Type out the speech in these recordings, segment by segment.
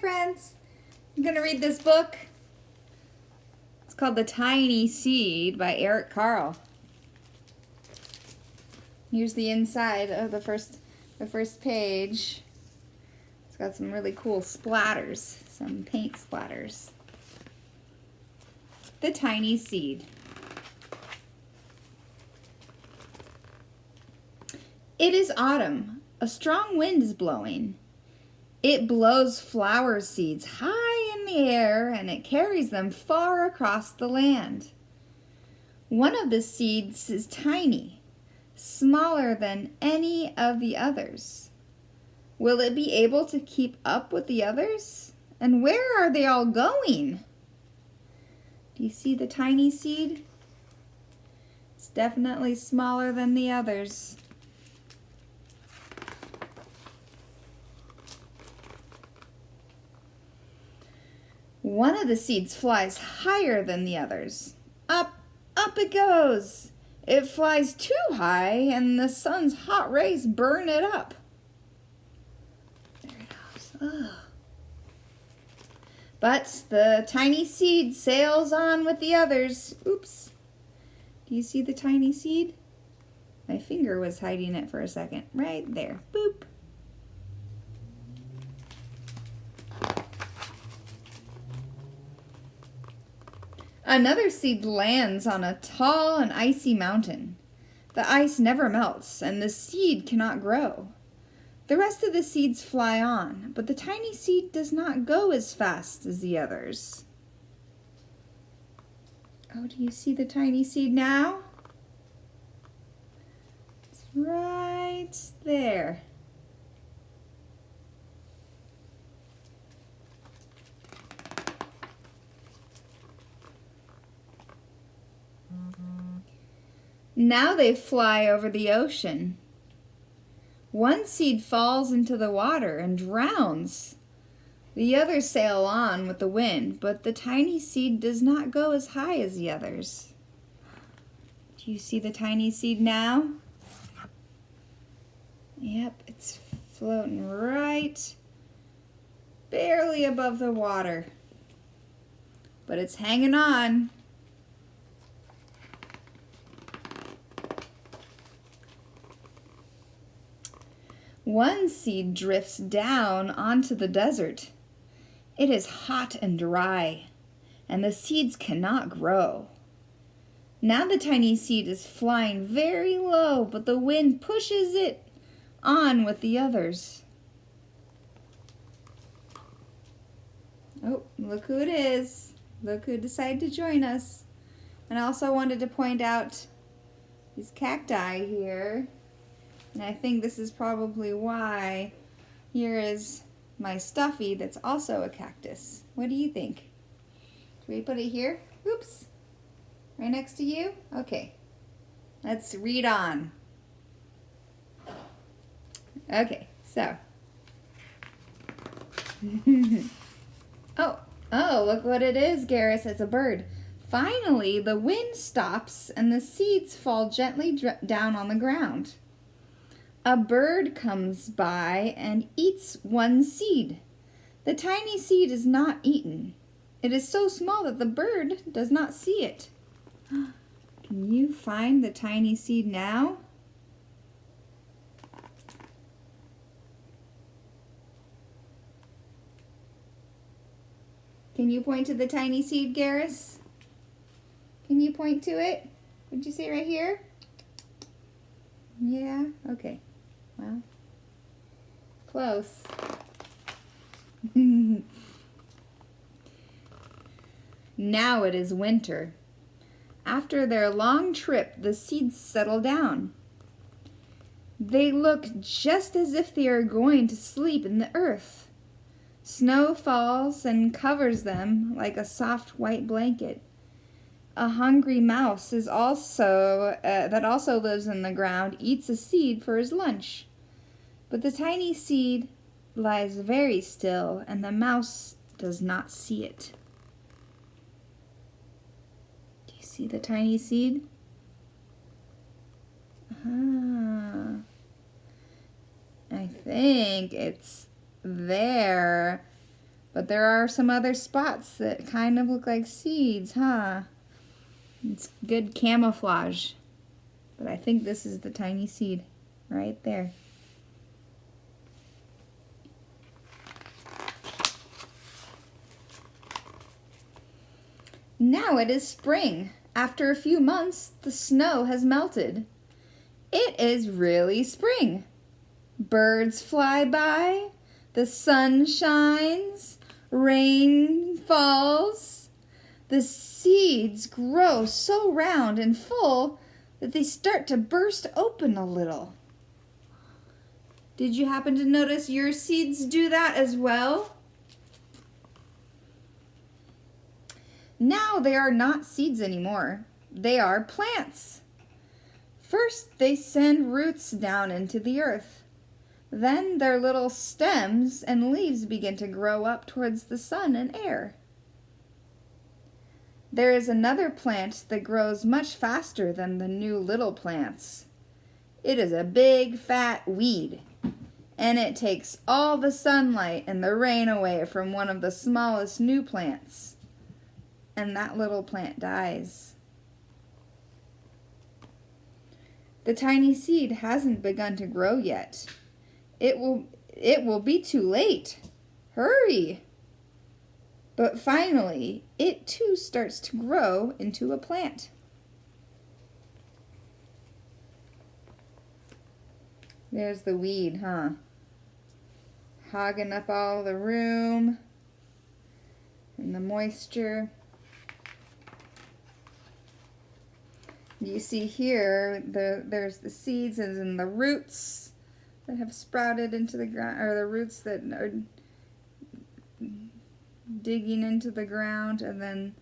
friends. I'm going to read this book. It's called The Tiny Seed by Eric Carle. Here's the inside of the first page. It's got some really cool splatters, some paint splatters. The Tiny Seed. It is autumn. A strong wind is blowing. It blows flower seeds high in the air, and it carries them far across the land. One of the seeds is tiny, smaller than any of the others. Will it be able to keep up with the others? And where are they all going? Do you see the tiny seed? It's definitely smaller than the others. One of the seeds flies higher than the others. Up, up it goes. It flies too high, and the sun's hot rays burn it up. There it goes. Ugh. But the tiny seed sails on with the others. Oops. Do you see the tiny seed? My finger was hiding it for a second. Right there. Boop. Another seed lands on a tall and icy mountain. The ice never melts, and the seed cannot grow. The rest of the seeds fly on, but the tiny seed does not go as fast as the others. Oh, do you see the tiny seed now? It's right there. Now they fly over the ocean. One seed falls into the water and drowns. The others sail on with the wind, but the tiny seed does not go as high as the others. Do you see the tiny seed now? Yep, it's floating right, barely above the water. But it's hanging on. One seed drifts down onto the desert. It is hot and dry, and the seeds cannot grow. Now the tiny seed is flying very low, but the wind pushes it on with the others. Oh, look who it is. Look who decided to join us. And I also wanted to point out these cacti here. And I think this is probably why. Here is my stuffy that's also a cactus. What do you think? Should we put it here? Oops. Right next to you? Okay. Let's read on. Okay, so. Oh, look what it is, Garrus. It's a bird. Finally, the wind stops and the seeds fall gently down on the ground. A bird comes by and eats one seed. The tiny seed is not eaten. It is so small that the bird does not see it. Can you find the tiny seed now? Can you point to the tiny seed, Garrus? Can you point to it? Would you see it right here? Yeah, okay. Well, close. Now it is winter. After their long trip, the seeds settle down. They look just as if they are going to sleep in the earth. Snow falls and covers them like a soft white blanket. A hungry mouse is that also lives in the ground eats a seed for his lunch. But the tiny seed lies very still, and the mouse does not see it. Do you see the tiny seed? I think it's there But there are some other spots that kind of look like seeds, huh? It's good camouflage. But I think this is the tiny seed right there. Now it is spring. After a few months, the snow has melted. It is really spring. Birds fly by, the sun shines, rain falls. The seeds grow so round and full that they start to burst open a little. Did you happen to notice your seeds do that as well? Now they are not seeds anymore. They are plants. First, they send roots down into the earth. Then their little stems and leaves begin to grow up towards the sun and air. There is another plant that grows much faster than the new little plants. It is a big, fat weed, and it takes all the sunlight and the rain away from one of the smallest new plants. And that little plant dies. The tiny seed hasn't begun to grow yet. It will be too late. Hurry! But finally, it too starts to grow into a plant. There's the weed, huh? Hogging up all the room and the moisture. You see here, there's the seeds and then the roots that have sprouted into the ground, or the roots that are digging into the ground, and then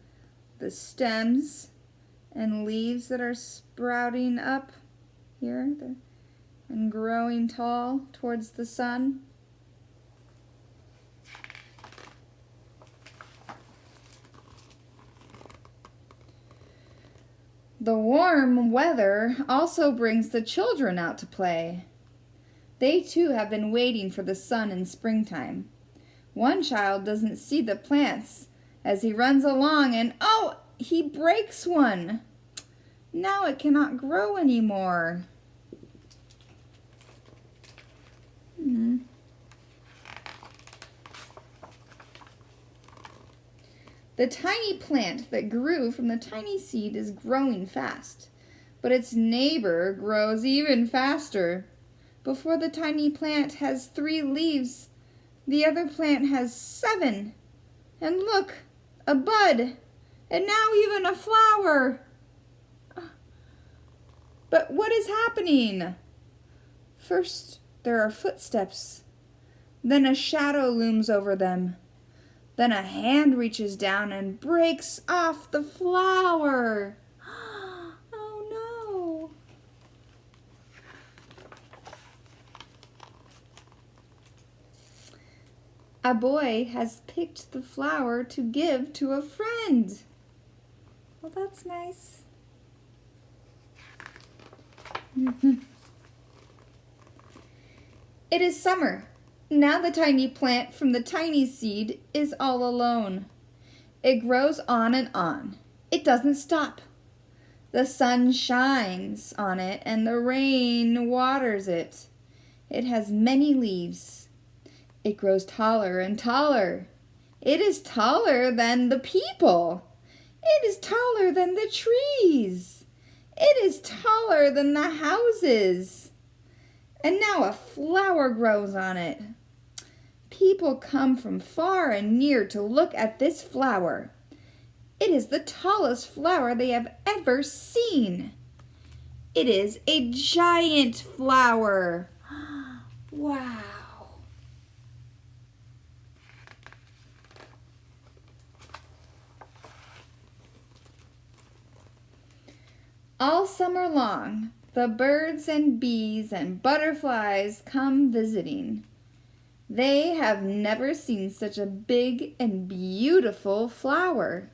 the stems and leaves that are sprouting up here and growing tall towards the sun. The warm weather also brings the children out to play. They too have been waiting for the sun in springtime. One child doesn't see the plants as he runs along and, oh, he breaks one. Now it cannot grow anymore. The tiny plant that grew from the tiny seed is growing fast, but its neighbor grows even faster. Before the tiny plant has 3 leaves, the other plant has 7. And look, a bud, and now even a flower. But what is happening? First, there are footsteps. Then a shadow looms over them. Then a hand reaches down and breaks off the flower. Oh no! A boy has picked the flower to give to a friend. Well, that's nice. It is summer. Now the tiny plant from the tiny seed is all alone. It grows on and on. It doesn't stop. The sun shines on it and the rain waters it. It has many leaves. It grows taller and taller. It is taller than the people. It is taller than the trees. It is taller than the houses. And now a flower grows on it. People come from far and near to look at this flower. It is the tallest flower they have ever seen. It is a giant flower. Wow. All summer long, the birds and bees and butterflies come visiting. They have never seen such a big and beautiful flower.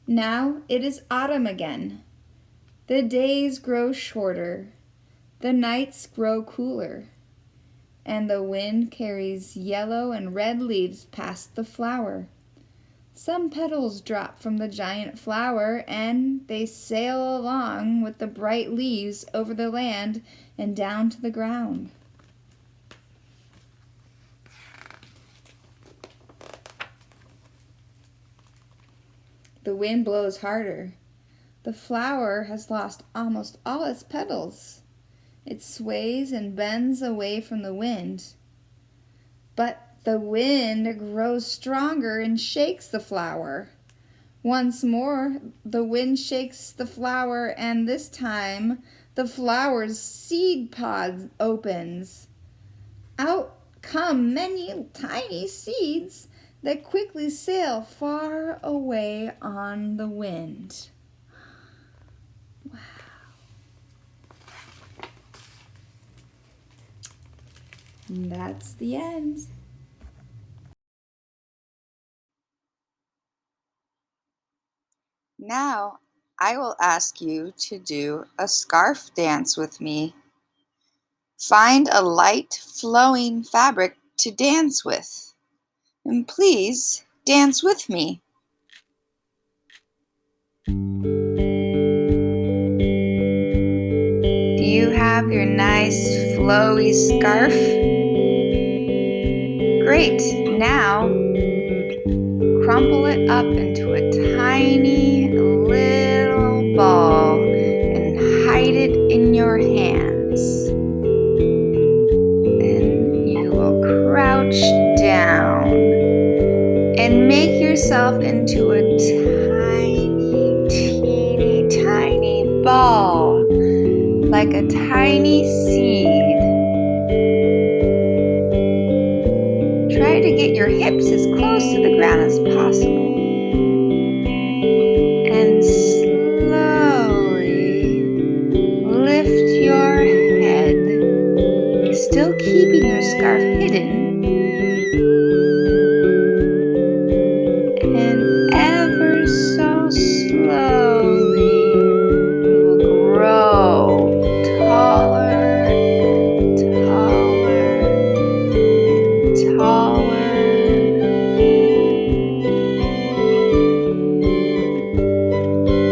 Now it is autumn again. The days grow shorter, the nights grow cooler, and the wind carries yellow and red leaves past the flower. Some petals drop from the giant flower, and they sail along with the bright leaves over the land and down to the ground. The wind blows harder. The flower has lost almost all its petals. It sways and bends away from the wind. But the wind grows stronger and shakes the flower. Once more, the wind shakes the flower, and this time the flower's seed pod opens. Out come many tiny seeds that quickly sail far away on the wind. Wow. And that's the end. Now, I will ask you to do a scarf dance with me. Find a light, flowing fabric to dance with. And please dance with me. Do you have your nice, flowy scarf? Great. Now, crumple it up into a tiny little ball and hide it in your hands. Then you will crouch down and make yourself into a tiny, teeny, tiny ball, like a tiny seed. Try to get your hips as close to the ground as possible. And slowly lift your head, still keeping your scarf hidden. And ever so slowly, you will grow taller and taller and taller.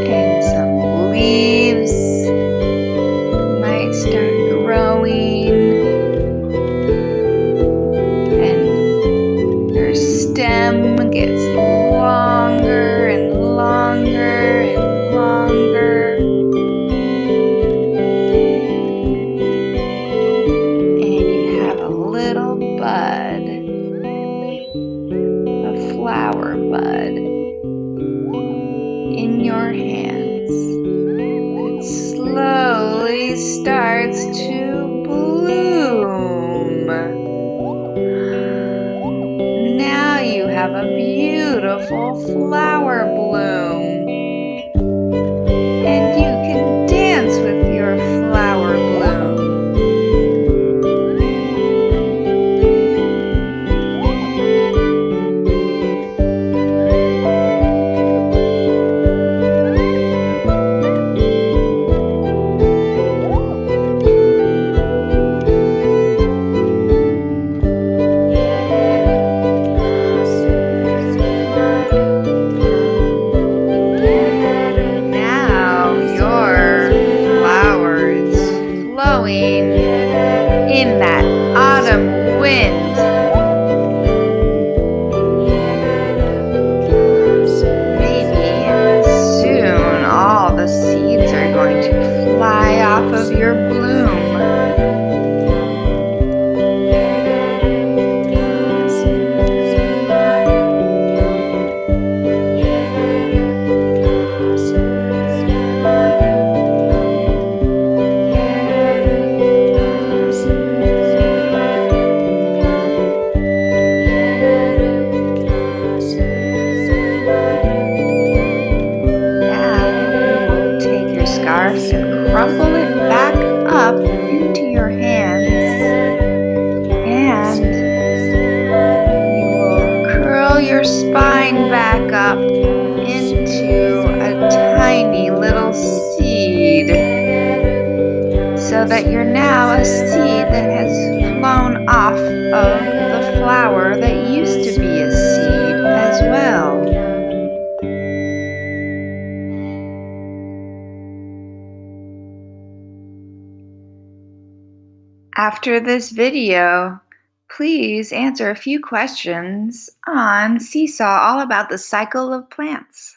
And some leaves might start growing, and your stem gets longer and longer and longer. And you have a little bud, a flower bud, in your hands. It slowly starts to bloom. Now you have a beautiful flower bloom, and you can dance with your flower bloom. Now your flower is flowing in that autumn wind. Maybe soon all the seeds are going to fly off of your bloom. Scarf and crumple it back up into your hands, and you will curl your spine back up into a tiny little seed. so that you're now a seed that has flown off of the flower that used to be a seed as well. After this video, please answer a few questions on Seesaw all about the cycle of plants.